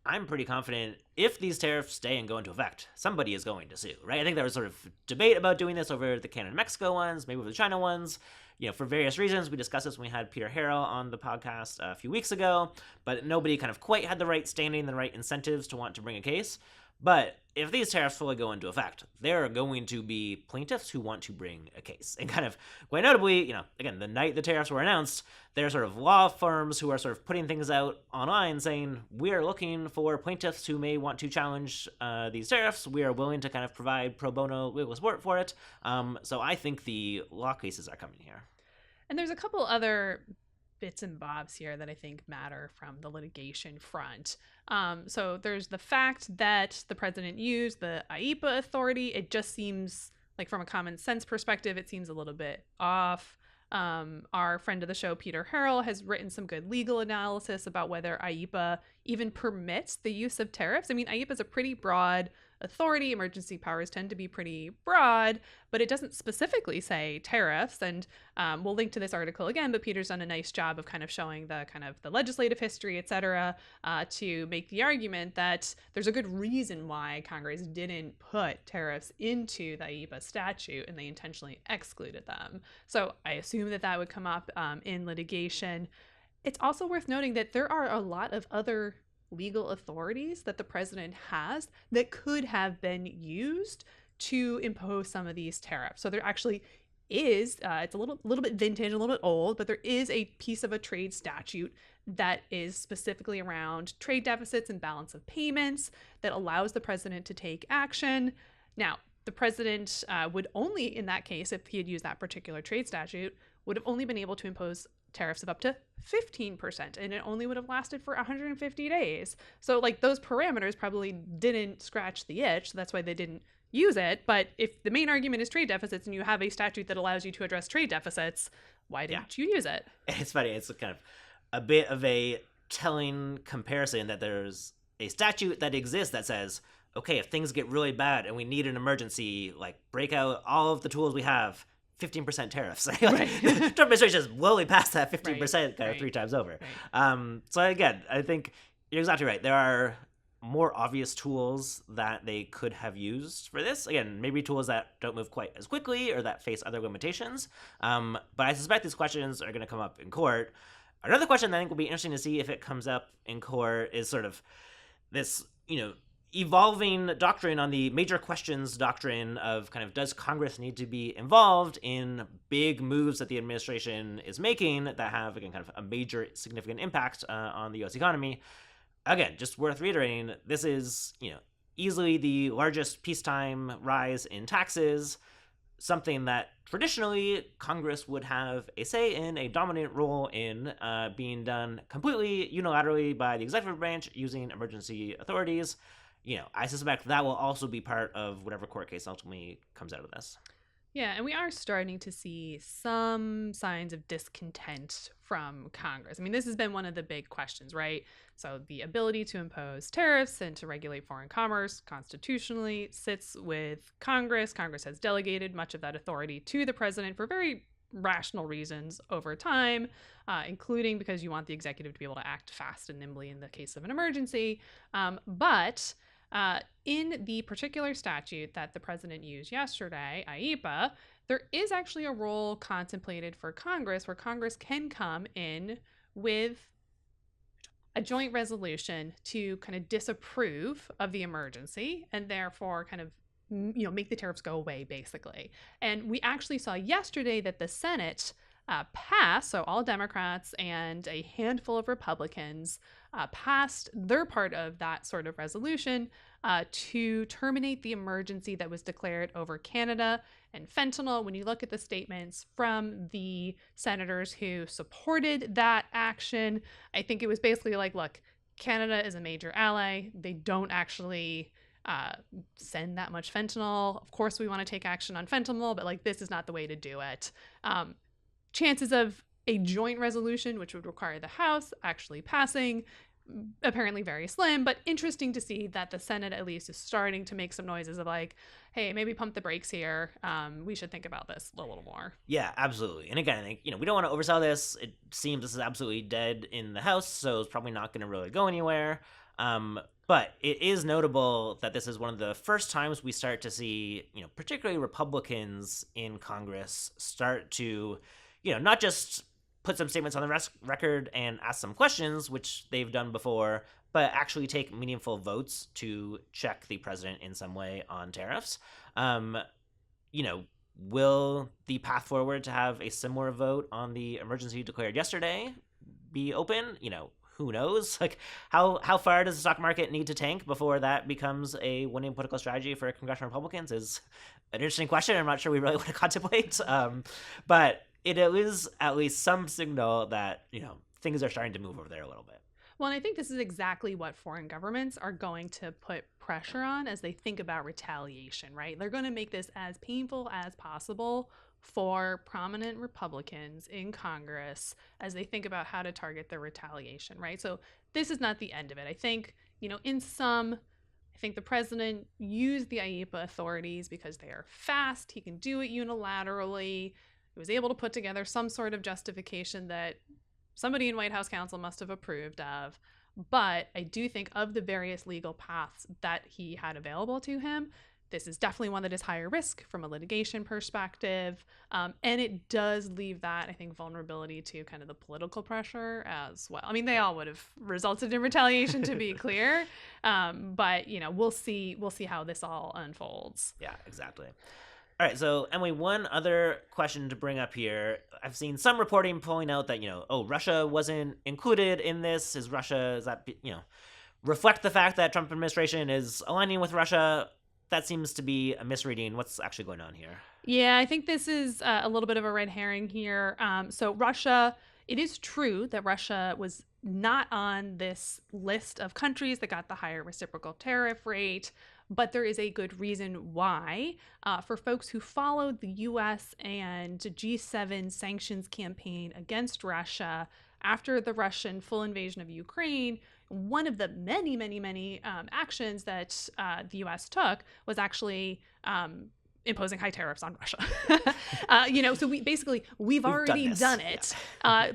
I'm pretty confident if these tariffs stay and go into effect, somebody is going to sue, right? I think there was sort of debate about doing this over the Canada and Mexico ones, maybe over the China ones. For various reasons. We discussed this when we had Peter Harrell on the podcast a few weeks ago, but nobody kind of quite had the right standing, the right incentives to want to bring a case. But if these tariffs fully go into effect, there are going to be plaintiffs who want to bring a case. And kind of quite notably, again, the night the tariffs were announced, there are sort of law firms who are sort of putting things out online saying, we are looking for plaintiffs who may want to challenge these tariffs. We are willing to kind of provide pro bono legal support for it. So I think the law cases are coming here. And there's a couple other bits and bobs here that I think matter from the litigation front. So there's the fact that the president used the IEEPA authority. It just seems like from a common sense perspective, it seems a little bit off. Our friend of the show, Peter Harrell, has written some good legal analysis about whether IEPA even permits the use of tariffs. I mean, IEPA is a pretty broad authority. Emergency powers tend to be pretty broad, but it doesn't specifically say tariffs. And we'll link to this article again, but Peter's done a nice job of kind of showing the kind of the legislative history, et cetera, to make the argument that there's a good reason why Congress didn't put tariffs into the IEPA statute and they intentionally excluded them. So I assume that that would come up in litigation. It's also worth noting that there are a lot of other legal authorities that the president has that could have been used to impose some of these tariffs. So there actually is, it's a little bit vintage, a little bit old, but there is a piece of a trade statute that is specifically around trade deficits and balance of payments that allows the president to take action. Now, the president would only, in that case, if he had used that particular trade statute, would have only been able to impose tariffs of up to 15%, and it only would have lasted for 150 days. So like those parameters probably didn't scratch the itch. So that's why they didn't use it. But if the main argument is trade deficits and you have a statute that allows you to address trade deficits, why didn't you use it? It's funny. It's kind of a bit of a telling comparison that there's a statute that exists that says, okay, if things get really bad and we need an emergency, like break out all of the tools we have, 15% tariffs. Like, Right. the Trump administration has well past that 15% kind of Right. 3 times over. Right. So again, I think you're exactly right. There are more obvious tools that they could have used for this. Again, maybe tools that don't move quite as quickly or that face other limitations. But I suspect these questions are going to come up in court. Another question that I think will be interesting to see if it comes up in court is sort of this, evolving doctrine on the major questions doctrine of kind of, does Congress need to be involved in big moves that the administration is making that have, again, kind of a major significant impact on the U.S. economy? Again, just worth reiterating, this is, easily the largest peacetime rise in taxes, something that traditionally Congress would have a say in, a dominant role in, being done completely unilaterally by the executive branch using emergency authorities. I suspect that will also be part of whatever court case ultimately comes out of this. Yeah, and we are starting to see some signs of discontent from Congress. I mean, this has been one of the big questions, right? So the ability to impose tariffs and to regulate foreign commerce constitutionally sits with Congress. Congress has delegated much of that authority to the president for very rational reasons over time, including because you want the executive to be able to act fast and nimbly in the case of an emergency. But in the particular statute that the president used yesterday, IEPA, there is actually a role contemplated for Congress where Congress can come in with a joint resolution to kind of disapprove of the emergency and therefore kind of make the tariffs go away, basically. And we actually saw yesterday that the Senate passed, so all Democrats and a handful of Republicans passed their part of that sort of resolution to terminate the emergency that was declared over Canada and fentanyl. When you look at the statements from the senators who supported that action, I think it was basically like, look, Canada is a major ally. They don't actually send that much fentanyl. Of course, we want to take action on fentanyl, but like this is not the way to do it. Chances of a joint resolution, which would require the House actually passing, apparently very slim, but interesting to see that the Senate at least is starting to make some noises of like, hey, maybe pump the brakes here. We should think about this a little more. Yeah, absolutely. And again, I think, we don't want to oversell this. It seems this is absolutely dead in the House, so it's probably not going to really go anywhere. But it is notable that this is one of the first times we start to see, particularly Republicans in Congress start to, not just put some statements on the record and ask some questions, which they've done before, but actually take meaningful votes to check the president in some way on tariffs. Will the path forward to have a similar vote on the emergency declared yesterday be open? Who knows? Like, how far does the stock market need to tank before that becomes a winning political strategy for congressional Republicans is an interesting question. I'm not sure we really want to contemplate. But it is at least some signal that, things are starting to move over there a little bit. Well, and I think this is exactly what foreign governments are going to put pressure on as they think about retaliation, right? They're going to make this as painful as possible for prominent Republicans in Congress as they think about how to target their retaliation, right? So this is not the end of it. I think, I think the president used the IEPA authorities because they are fast. He can do it unilaterally. He was able to put together some sort of justification that somebody in White House counsel must have approved of. But I do think of the various legal paths that he had available to him, this is definitely one that is higher risk from a litigation perspective. And it does leave that, I think, vulnerability to kind of the political pressure as well. I mean, they all would have resulted in retaliation, to be clear. But, we'll see how this all unfolds. Yeah, exactly. All right, so Emily, one other question to bring up here. I've seen some reporting pulling out that, Russia wasn't included in this. Does that, reflect the fact that Trump administration is aligning with Russia? That seems to be a misreading. What's actually going on here? Yeah, I think this is a little bit of a red herring here. So Russia, it is true that Russia was not on this list of countries that got the higher reciprocal tariff rate, but there is a good reason why. For folks who followed the U.S. and G7 sanctions campaign against Russia after the Russian full invasion of Ukraine, one of the many, many, many actions that the U.S. took was actually imposing high tariffs on Russia. So we've already done it. Yeah.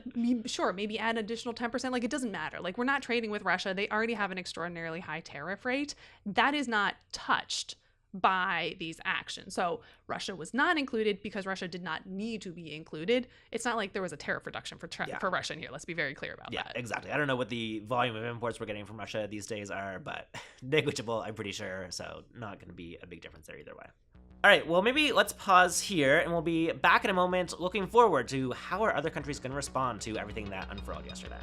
Sure, maybe add an additional 10%. Like, it doesn't matter. Like, we're not trading with Russia. They already have an extraordinarily high tariff rate. That is not touched by these actions. So Russia was not included because Russia did not need to be included. It's not like there was a tariff reduction for Russia in here. Let's be very clear about that. Yeah, exactly. I don't know what the volume of imports we're getting from Russia these days are, but negligible, I'm pretty sure. So not going to be a big difference there either way. All right, well, maybe let's pause here, and we'll be back in a moment looking forward to how are other countries going to respond to everything that unfurled yesterday.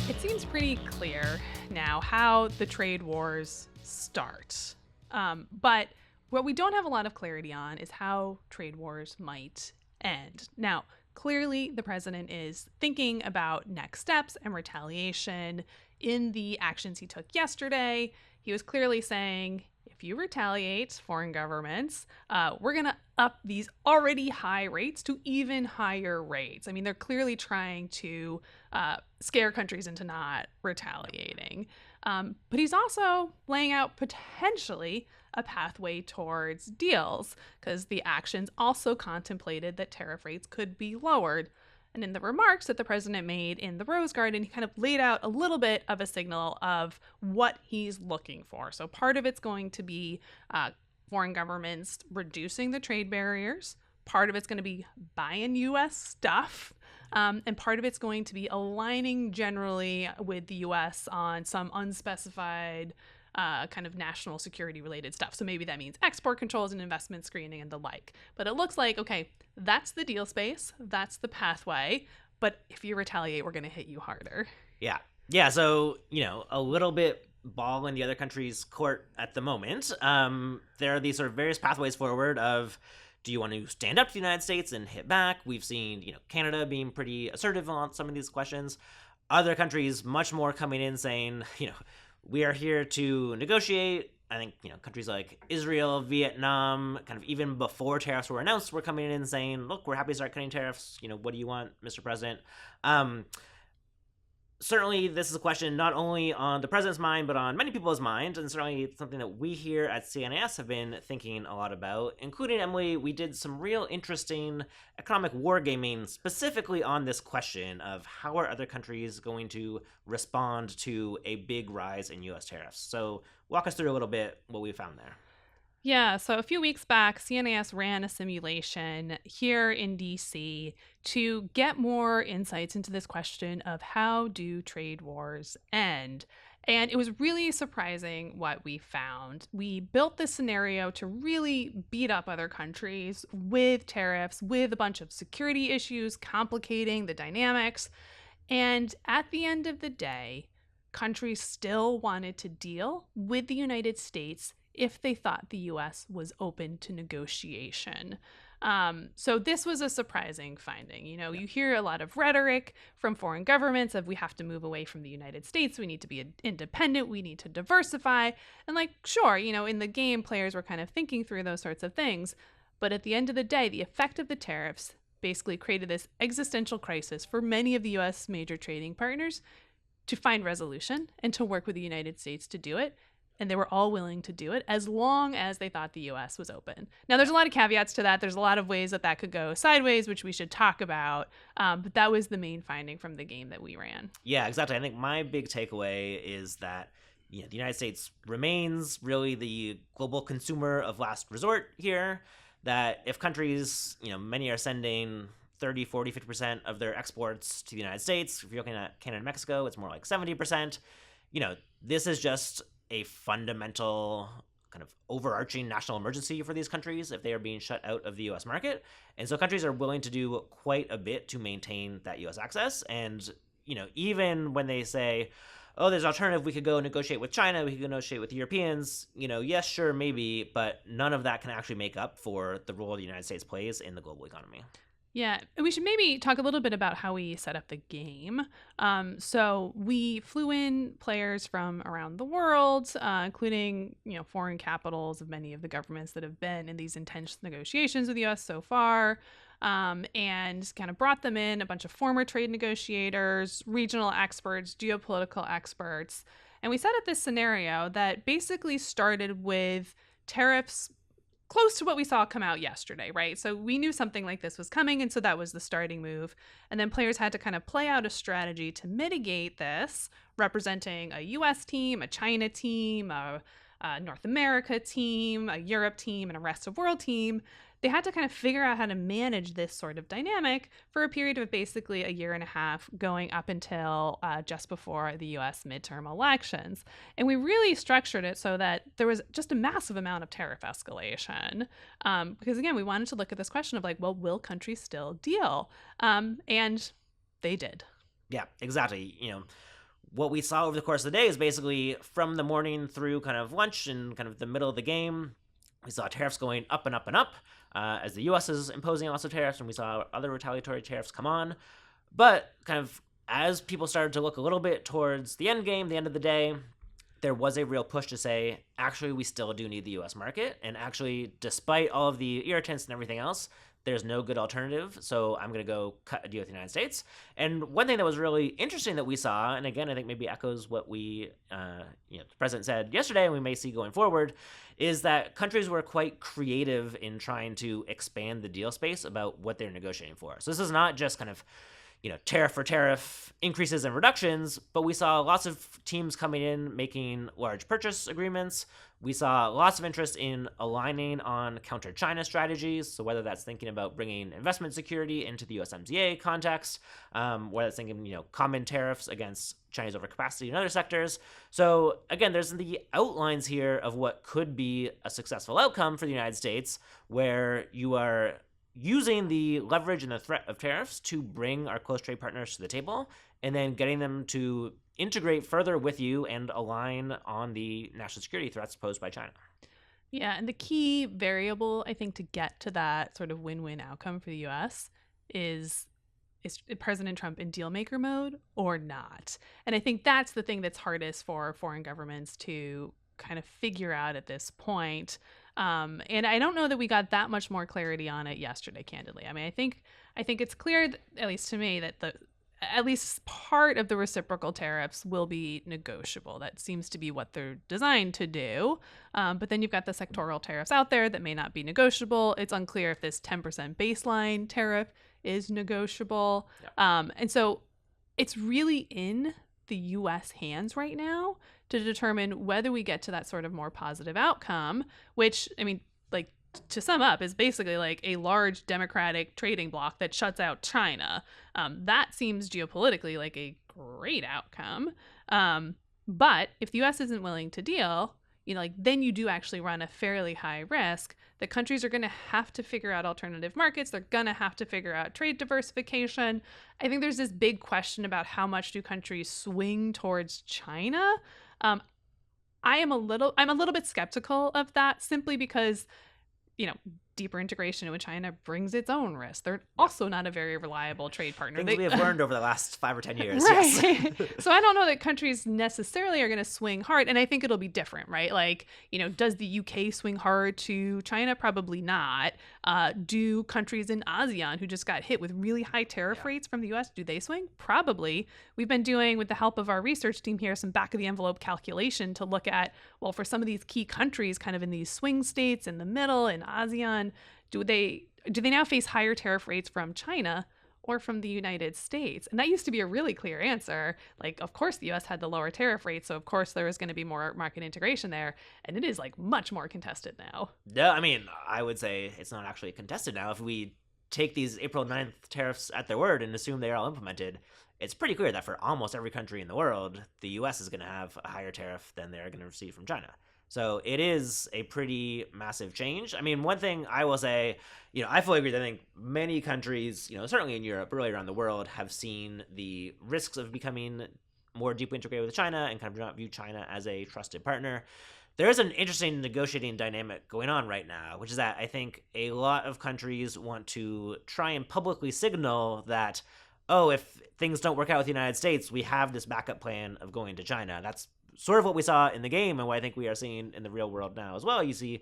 It seems pretty clear now how the trade wars start. But what we don't have a lot of clarity on is how trade wars might end. Now, clearly, the president is thinking about next steps and retaliation in the actions he took yesterday. He was clearly saying, if you retaliate, foreign governments, we're going to up these already high rates to even higher rates. I mean, they're clearly trying to scare countries into not retaliating. But he's also laying out potentially a pathway towards deals, because the actions also contemplated that tariff rates could be lowered. And in the remarks that the president made in the Rose Garden, he kind of laid out a little bit of a signal of what he's looking for. So part of it's going to be foreign governments reducing the trade barriers. Part of it's going to be buying U.S. stuff. And part of it's going to be aligning generally with the U.S. on some unspecified kind of national security related stuff. So maybe that means export controls and investment screening and the like. But it looks like, okay, that's the deal space. That's the pathway. But if you retaliate, we're going to hit you harder. Yeah. Yeah. So, a little bit ball in the other country's court at the moment. There are these sort of various pathways forward of, do you want to stand up to the United States and hit back? We've seen, Canada being pretty assertive on some of these questions. Other countries much more coming in saying, we are here to negotiate. I think, countries like Israel, Vietnam, kind of even before tariffs were announced, were coming in and saying, look, we're happy to start cutting tariffs. What do you want, Mr. President? Certainly, this is a question not only on the president's mind, but on many people's minds, and certainly it's something that we here at CNAS have been thinking a lot about, including, Emily, we did some real interesting economic wargaming specifically on this question of how are other countries going to respond to a big rise in U.S. tariffs. So walk us through a little bit what we found there. Yeah, so a few weeks back, CNAS ran a simulation here in DC to get more insights into this question of how do trade wars end? And it was really surprising what we found. We built this scenario to really beat up other countries with tariffs, with a bunch of security issues complicating the dynamics. And at the end of the day, countries still wanted to deal with the United States if they thought the US was open to negotiation. So this was a surprising finding. You know, you hear a lot of rhetoric from foreign governments of we have to move away from the United States. We need to be independent. We need to diversify. And like, sure, you know, in the game, players were kind of thinking through those sorts of things. But at the end of the day, the effect of the tariffs basically created this existential crisis for many of the US major trading partners to find resolution and to work with the United States to do it. And they were all willing to do it as long as they thought the US was open. Now, there's a lot of caveats to that. There's a lot of ways that that could go sideways, which we should talk about. But that was the main finding from the game that we ran. Yeah, exactly. I think my big takeaway is that the United States remains really the global consumer of last resort here. That if countries, many are sending 30, 40, 50% of their exports to the United States. If you're looking at Canada and Mexico, it's more like 70%. This is just a fundamental kind of overarching national emergency for these countries if they are being shut out of the US market. And so countries are willing to do quite a bit to maintain that US access. And, even when they say, oh, there's an alternative, we could go negotiate with China, we could go negotiate with the Europeans, yes, sure, maybe, but none of that can actually make up for the role the United States plays in the global economy. Yeah, and we should maybe talk a little bit about how we set up the game. So we flew in players from around the world, including foreign capitals of many of the governments that have been in these intense negotiations with the U.S. so far, and kind of brought them in, a bunch of former trade negotiators, regional experts, geopolitical experts, and we set up this scenario that basically started with tariffs close to what we saw come out yesterday, right? So we knew something like this was coming, and so that was the starting move. And then players had to kind of play out a strategy to mitigate this, representing a US team, a China team, a North America team, a Europe team, and a rest of world team. They had to kind of figure out how to manage this sort of dynamic for a period of basically a year and a half going up until just before the US midterm elections. And we really structured it so that there was just a massive amount of tariff escalation. Because again, we wanted to look at this question of like, well, will countries still deal? And they did. Yeah, exactly. What we saw over the course of the day is basically from the morning through kind of lunch and kind of the middle of the game, we saw tariffs going up and up and up as the U.S. is imposing lots of tariffs, and we saw other retaliatory tariffs come on. But kind of as people started to look a little bit towards the end game, the end of the day, there was a real push to say, actually, we still do need the U.S. market. And actually, despite all of the irritants and everything else, there's no good alternative, so I'm going to go cut a deal with the United States. And one thing that was really interesting that we saw, and again, I think maybe echoes what we, the president said yesterday, and we may see going forward, is that countries were quite creative in trying to expand the deal space about what they're negotiating for. So this is not just kind of, tariff for tariff increases and reductions, but we saw lots of teams coming in making large purchase agreements. We saw lots of interest in aligning on counter-China strategies, so whether that's thinking about bringing investment security into the USMCA context, whether it's thinking, common tariffs against Chinese overcapacity in other sectors. So again, there's the outlines here of what could be a successful outcome for the United States, where you are using the leverage and the threat of tariffs to bring our close trade partners to the table, and then getting them to integrate further with you and align on the national security threats posed by China. Yeah, and the key variable, I think, to get to that sort of win-win outcome for the U.S. is President Trump in deal-maker mode or not? And I think that's the thing that's hardest for foreign governments to kind of figure out at this point. And I don't know that we got that much more clarity on it yesterday, candidly. I mean, I think it's clear, at least to me, that at least part of the reciprocal tariffs will be negotiable. That seems to be what they're designed to do. But then you've got the sectoral tariffs out there that may not be negotiable. It's unclear if this 10% baseline tariff is negotiable. Yeah. And so it's really in the U.S. hands right now to determine whether we get to that sort of more positive outcome, which, I mean, like, to sum up, is basically like a large democratic trading bloc that shuts out China. That seems geopolitically like a great outcome. But if the U.S. isn't willing to deal, then you do actually run a fairly high risk that countries are going to have to figure out alternative markets. They're going to have to figure out trade diversification. I think there's this big question about how much do countries swing towards China. I'm a little bit skeptical of that simply because, you know, deeper integration with China brings its own risk. They're Yeah. also not a very reliable trade partner. Things we have learned over the last 5 or 10 years. Yes. Right. So I don't know that countries necessarily are going to swing hard. And I think it'll be different, right? Like, does the UK swing hard to China? Probably not. Do countries in ASEAN who just got hit with really high tariff rates from the US, do they swing? Probably. We've been doing, with the help of our research team here, some back of the envelope calculation to look at, well, for some of these key countries kind of in these swing states in the middle in ASEAN, do they now face higher tariff rates from China or from the United States? And that used to be a really clear answer. Like, of course, the US had the lower tariff rate, so of course there was going to be more market integration there. And it is like much more contested now. No, I mean, I would say it's not actually contested now. If we take these April 9th tariffs at their word and assume they're all implemented, it's pretty clear that for almost every country in the world, the US is going to have a higher tariff than they're going to receive from China. So it is a pretty massive change. I mean, one thing I will say, I fully agree that I think many countries, certainly in Europe, really around the world, have seen the risks of becoming more deeply integrated with China and kind of do not view China as a trusted partner. There is an interesting negotiating dynamic going on right now, which is that I think a lot of countries want to try and publicly signal that, oh, if things don't work out with the United States, we have this backup plan of going to China. That's sort of what we saw in the game and what I think we are seeing in the real world now as well. You see,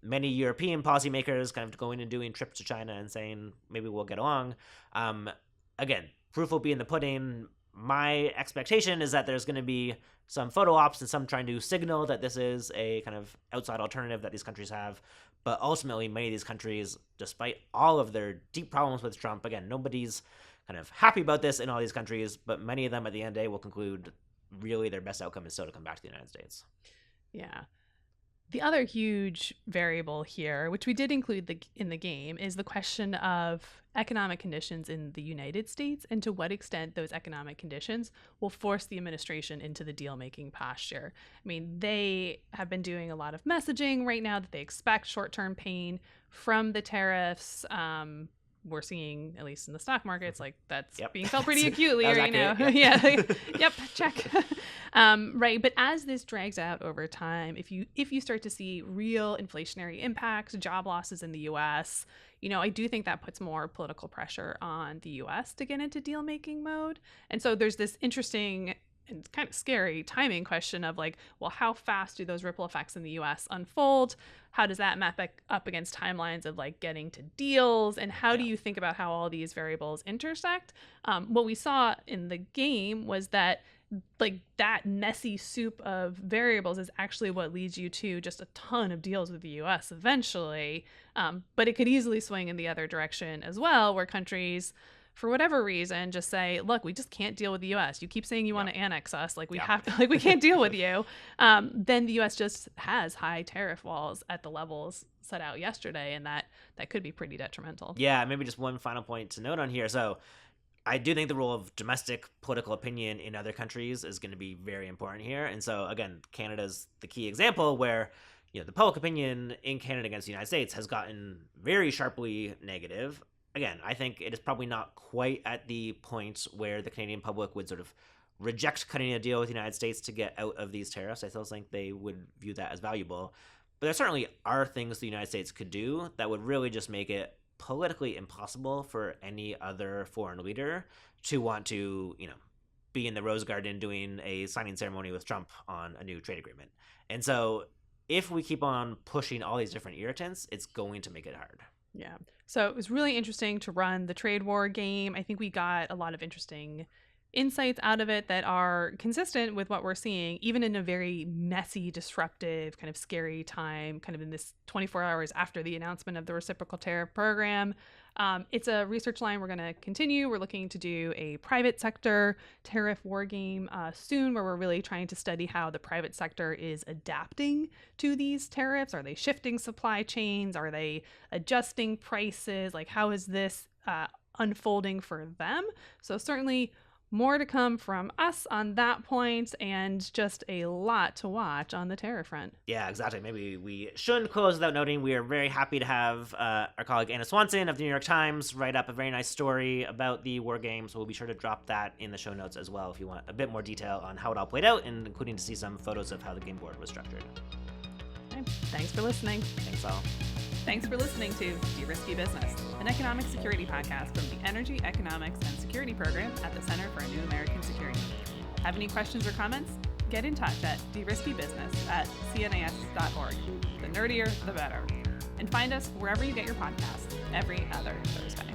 many European policymakers kind of going and doing trips to China and saying, maybe we'll get along. Again, proof will be in the pudding. My expectation is that there's going to be some photo ops and some trying to signal that this is a kind of outside alternative that these countries have. But ultimately, many of these countries, despite all of their deep problems with Trump, again, nobody's kind of happy about this in all these countries, but many of them at the end of the day will conclude really their best outcome is still to come back to the United States. Yeah. The other huge variable here, which we did include in the game, is the question of economic conditions in the United States and to what extent those economic conditions will force the administration into the deal-making posture. I mean, they have been doing a lot of messaging right now that they expect short-term pain from the tariffs. We're seeing, at least in the stock markets, like that's being felt pretty acutely right now. Yeah. Yep. Check. Right. But as this drags out over time, if you start to see real inflationary impacts, job losses in the US, I do think that puts more political pressure on the US to get into deal making mode. And so there's this interesting and kind of scary timing question of like, well, how fast do those ripple effects in the US unfold? How does that map up against timelines of like getting to deals? And how do you think about how all these variables intersect? What we saw in the game was that like that messy soup of variables is actually what leads you to just a ton of deals with the US eventually. But it could easily swing in the other direction as well, where countries, for whatever reason, just say, look, we just can't deal with the US. You keep saying you want to annex us. Like we have to, like we can't deal with you. Then the US just has high tariff walls at the levels set out yesterday. And that could be pretty detrimental. Yeah, maybe just one final point to note on here. So I do think the role of domestic political opinion in other countries is going to be very important here. And so again, Canada's the key example where, the public opinion in Canada against the United States has gotten very sharply negative. Again, I think it is probably not quite at the point where the Canadian public would sort of reject cutting a deal with the United States to get out of these tariffs. I still think they would view that as valuable. But there certainly are things the United States could do that would really just make it politically impossible for any other foreign leader to want to, be in the Rose Garden doing a signing ceremony with Trump on a new trade agreement. And so if we keep on pushing all these different irritants, it's going to make it hard. Yeah. So it was really interesting to run the trade war game. I think we got a lot of interesting insights out of it that are consistent with what we're seeing, even in a very messy, disruptive, kind of scary time, kind of in this 24 hours after the announcement of the reciprocal tariff program. It's a research line we're going to continue. We're looking to do a private sector tariff war game soon, where we're really trying to study how the private sector is adapting to these tariffs. Are they shifting supply chains? Are they adjusting prices? Like, how is this unfolding for them? So certainly More to come from us on that point, and just a lot to watch on the tariff front. Yeah, exactly. Maybe we shouldn't close without noting we are very happy to have our colleague Anna Swanson of the New York Times write up a very nice story about the war games. We'll be sure to drop that in the show notes as well if you want a bit more detail on how it all played out, and including to see some photos of how the game board was structured. Okay. Thanks for listening. Thanks all. Thanks for listening to De-Risky Business, an economic security podcast from the Energy, Economics, and Security Program at the Center for a New American Security. Have any questions or comments? Get in touch at deriskybusiness@cnas.org. The nerdier, the better. And find us wherever you get your podcasts every other Thursday.